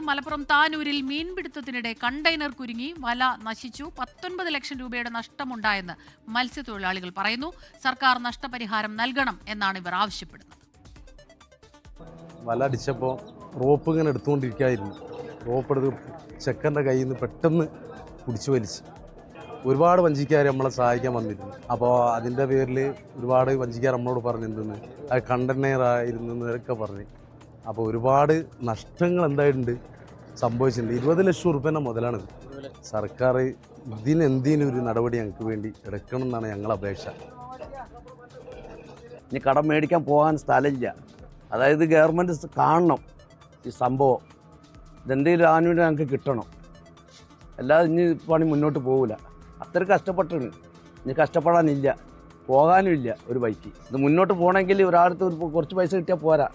Malappuram താനൂരിൽ മീൻപിടുത്തത്തിനിടെ container കുരുങ്ങി വല നശിച്ചു. 19 ലക്ഷം രൂപയുടെ നഷ്ടമുണ്ടായെന്ന് മത്സ്യത്തൊഴിലാളികൾ പറയുന്നു. സർക്കാർ നഷ്ടപരിഹാരം നൽകണം എന്നാണ് ഇവർ ആവശ്യപ്പെടുന്നത്. വല അടിച്ചപ്പോൾ റോപ്പ് ഇങ്ങനെ എടുത്തുകൊണ്ടിരിക്കുകയായിരുന്നു. റോപ്പ് എടുത്ത് ചെക്കൻ്റെ കയ്യിൽ നിന്ന് പെട്ടെന്ന് പിടിച്ചു വലിച്ച് ഒരുപാട് വഞ്ചിക്കാർ നമ്മളെ സഹായിക്കാൻ വന്നിരുന്നു. അപ്പോൾ അതിൻ്റെ പേരിൽ ഒരുപാട് വഞ്ചിക്കാർ നമ്മളോട് പറഞ്ഞിരുന്നു അത് കണ്ടെയ്നറായിരുന്നൊക്കെ പറഞ്ഞ്. അപ്പോൾ ഒരുപാട് നഷ്ടങ്ങൾ എന്തായിട്ടുണ്ട് സംഭവിച്ചിട്ടുണ്ട്. 20 ലക്ഷം റുപ്യേൻ്റെ മുതലാണിത്. സർക്കാർ ഇതിനെന്തെങ്കിലും ഒരു നടപടി ഞങ്ങൾക്ക് വേണ്ടി എടുക്കണം എന്നാണ് ഞങ്ങളുടെ അപേക്ഷ. ഇനി കടം മേടിക്കാൻ പോകാൻ സ്ഥലമില്ല. അതായത് ഗവൺമെൻറ് കാണണം ഈ സംഭവം. ഇതെന്തെങ്കിലും ആനുകൂല്യം ഞങ്ങൾക്ക് കിട്ടണം. അല്ലാതെ ഇനി പണി മുന്നോട്ട് പോകില്ല. അത്ര കഷ്ടപ്പെട്ടാണ്. ഇനി കഷ്ടപ്പെടാനില്ല, പോകാനുമില്ല ഒരു ബൈക്ക്. ഇത് മുന്നോട്ട് പോകണമെങ്കിൽ ഒരാളത്ത് കുറച്ച് പൈസ കിട്ടിയാൽ പോരാ,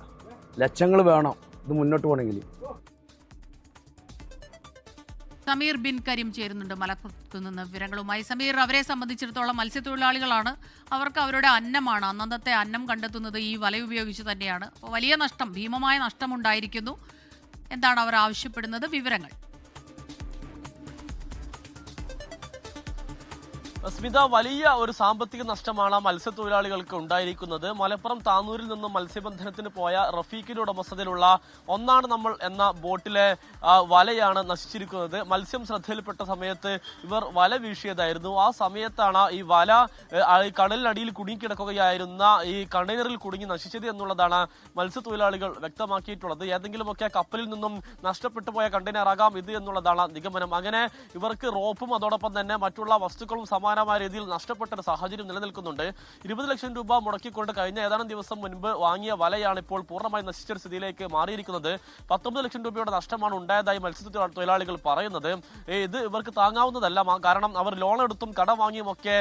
ലക്ഷങ്ങൾ വേണം ഇത് മുന്നോട്ട് പോകണമെങ്കിൽ. സമീർ ബിൻ കരീം ചേരുന്നുണ്ട് മലപ്പുറത്തു നിന്ന് വിവരങ്ങളുമായി. സമീർ, അവരെ സംബന്ധിച്ചിടത്തോളം മത്സ്യത്തൊഴിലാളികളാണ്, അവർക്ക് അവരുടെ അന്നമാണ്, അന്നത്തെ അന്നം കണ്ടെത്തുന്നത് ഈ വല ഉപയോഗിച്ച് തന്നെയാണ്. അപ്പോൾ വലിയ നഷ്ടം, ഭീമമായ നഷ്ടമുണ്ടായിരിക്കുന്നു. എന്താണ് അവർ ആവശ്യപ്പെടുന്നത്? വിവരങ്ങൾ. സ്മിത, വലിയ ഒരു സാമ്പത്തിക നഷ്ടമാണ് മത്സ്യത്തൊഴിലാളികൾക്ക് ഉണ്ടായിരിക്കുന്നത്. മലപ്പുറം താനൂരിൽ നിന്നും മത്സ്യബന്ധനത്തിന് പോയ റഫീഖിന്റെ ഉടമസ്ഥതയിലുള്ള ഒന്നാണ് നമ്മൾ എന്ന ബോട്ടിലെ വലയാണ് നശിച്ചിരിക്കുന്നത്. മത്സ്യം ശ്രദ്ധയിൽപ്പെട്ട സമയത്ത് ഇവർ വല വീശിയതായിരുന്നു. ആ സമയത്താണ് ഈ വല കടലിനടിയിൽ കുടുങ്ങിക്കിടക്കുകയായിരുന്ന ഈ കണ്ടെയ്നറിൽ കുടുങ്ങി നശിച്ചത് എന്നുള്ളതാണ് മത്സ്യത്തൊഴിലാളികൾ വ്യക്തമാക്കിയിട്ടുള്ളത്. ഏതെങ്കിലുമൊക്കെ കപ്പലിൽ നിന്നും നഷ്ടപ്പെട്ടു പോയ കണ്ടെയ്നർ ആകാം ഇത് എന്നുള്ളതാണ് നിഗമനം. അങ്ങനെ ഇവർക്ക് റോപ്പും അതോടൊപ്പം തന്നെ മറ്റുള്ള വസ്തുക്കളും സമാനമായ രീതിയിൽ നഷ്ടപ്പെട്ട ഒരു സാഹചര്യം നിലനിൽക്കുന്നുണ്ട്. 20 ലക്ഷം രൂപ മുടക്കിക്കൊണ്ട് കഴിഞ്ഞ ഏതാനും ദിവസം മുൻപ് വാങ്ങിയ വലയാണ് ഇപ്പോൾ പൂർണ്ണമായി നശിച്ച സ്ഥിതിയിലേക്ക് മാറിയിരിക്കുന്നത്. 19 ലക്ഷം രൂപയുടെ നഷ്ടമാണ് ഉണ്ടായതായി മത്സ്യത്തൊഴിലാളികൾ പറയുന്നത്. ഇത് ഇവർക്ക് താങ്ങാവുന്നതല്ല. കാരണം അവർ ലോൺ എടുത്തും കടം വാങ്ങിയും ഒക്കെ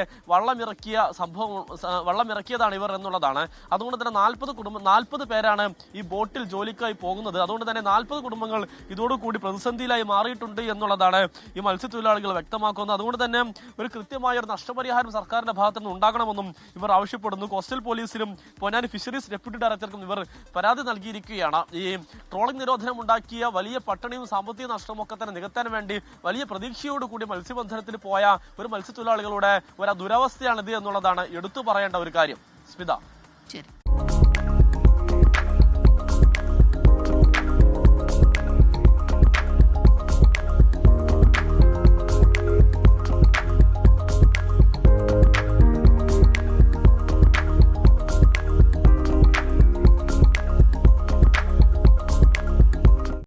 വള്ളമിറക്കിയതാണ് ഇവർ എന്നുള്ളതാണ്. അതുകൊണ്ട് തന്നെ 40 പേരാണ് ഈ ബോട്ടിൽ ജോലിക്കായി പോകുന്നത്. അതുകൊണ്ട് തന്നെ 40 കുടുംബങ്ങൾ ഇതോടുകൂടി പ്രതിസന്ധിയിലായി മാറിയിട്ടുണ്ട് എന്നുള്ളതാണ് ഈ മത്സ്യത്തൊഴിലാളികൾ വ്യക്തമാക്കുന്നത്. അതുകൊണ്ട് തന്നെ ഒരു കൃത്യമായ ഒരു നഷ്ടപരിഹാരം സർക്കാരിന്റെ ഭാഗത്തു നിന്ന് ഉണ്ടാകണമെന്നും ഇവർ ആവശ്യപ്പെടുന്നു. കോസ്റ്റൽ പോലീസിലും പൊന്നാനി ഫിഷറീസ് ഡെപ്യൂട്ടി ഡയറക്ടർക്കും ഇവർ പരാതി നൽകിയിരിക്കുകയാണ്. ഈ ട്രോളിംഗ് നിരോധനം ഉണ്ടാക്കിയ വലിയ പട്ടിണിയും സാമ്പത്തിക നഷ്ടവും ഒക്കെ തന്നെ നികത്താൻ വേണ്ടി വലിയ പ്രതീക്ഷയോടുകൂടി മത്സ്യബന്ധനത്തിന് പോയ ഒരു മത്സ്യത്തൊഴിലാളികളുടെ ഒരു ദുരവസ്ഥയാണിത് എന്നുള്ളതാണ് എടുത്തു പറയേണ്ട ഒരു കാര്യം. സ്മിത. ശരി.